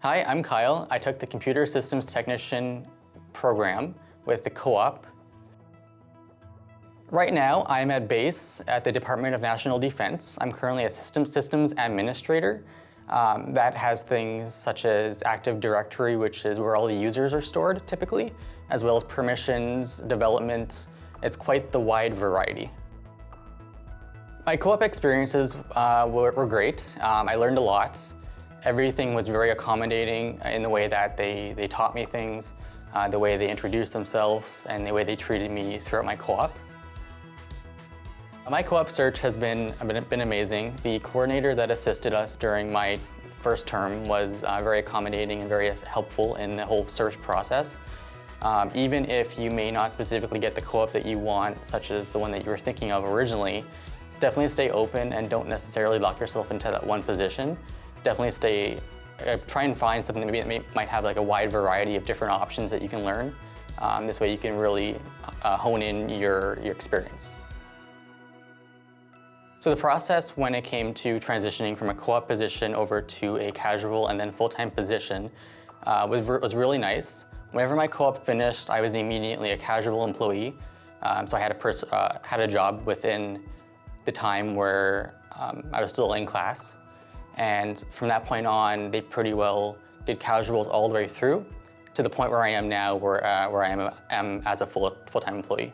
Hi, I'm Kyle. I took the Computer Systems Technician program with the co-op. Right now, I'm at base at the Department of National Defense. I'm currently a systems administrator. That has things such as Active Directory, which is where all the users are stored typically, as well as permissions, development. It's quite the wide variety. My co-op experiences were great. I learned a lot. Everything was very accommodating in the way that they taught me things, the way they introduced themselves, and the way they treated me throughout my co-op. My co-op search has been amazing. The coordinator that assisted us during my first term was very accommodating and very helpful in the whole search process. Even if you may not specifically get the co-op that you want, such as the one that you were thinking of originally, definitely stay open and don't necessarily lock yourself into that one position. Definitely try and find something that might have like a wide variety of different options that you can learn. This way you can really hone in your experience. So the process when it came to transitioning from a co-op position over to a casual and then full-time position was really nice. Whenever my co-op finished, I was immediately a casual employee. So I had a job within the time where I was still in class. And from that point on, they pretty well did casuals all the way through to the point where I am now, where I am as a full-time employee.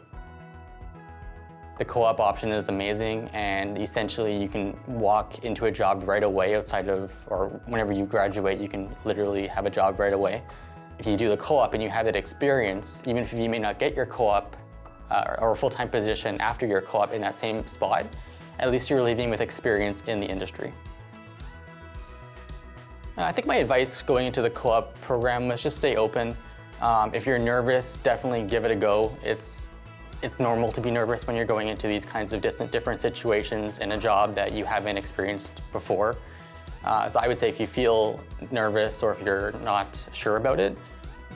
The co-op option is amazing, and essentially you can walk into a job right away outside of, or whenever you graduate, you can literally have a job right away. If you do the co-op and you have that experience, even if you may not get your co-op or a full-time position after your co-op in that same spot, at least you're leaving with experience in the industry. I think my advice going into the co-op program was just stay open. If you're nervous, definitely give it a go. It's normal to be nervous when you're going into these kinds of different situations in a job that you haven't experienced before. So I would say if you feel nervous or if you're not sure about it,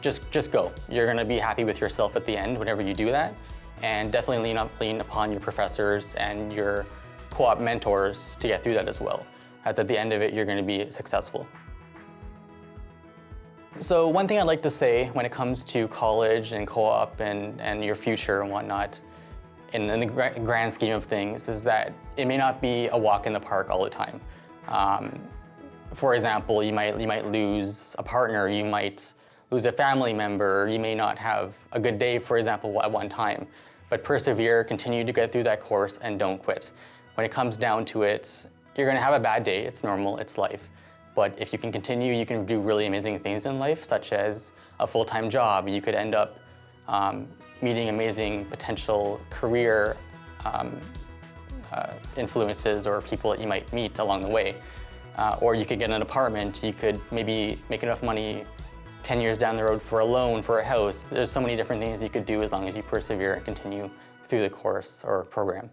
just go. You're going to be happy with yourself at the end whenever you do that. And definitely lean upon your professors and your co-op mentors to get through that as well. As at the end of it, you're going to be successful. So one thing I'd like to say when it comes to college and co-op and your future and whatnot, in the grand scheme of things, is that it may not be a walk in the park all the time. For example, you might lose a partner, you might lose a family member, you may not have a good day, for example, at one time. But persevere, continue to get through that course, and don't quit. When it comes down to it, you're going to have a bad day. It's normal, it's life. But if you can continue, you can do really amazing things in life, such as a full-time job. You could end up meeting amazing potential career influences or people that you might meet along the way. Or you could get an apartment. You could maybe make enough money 10 years down the road for a loan, for a house. There's so many different things you could do as long as you persevere and continue through the course or program.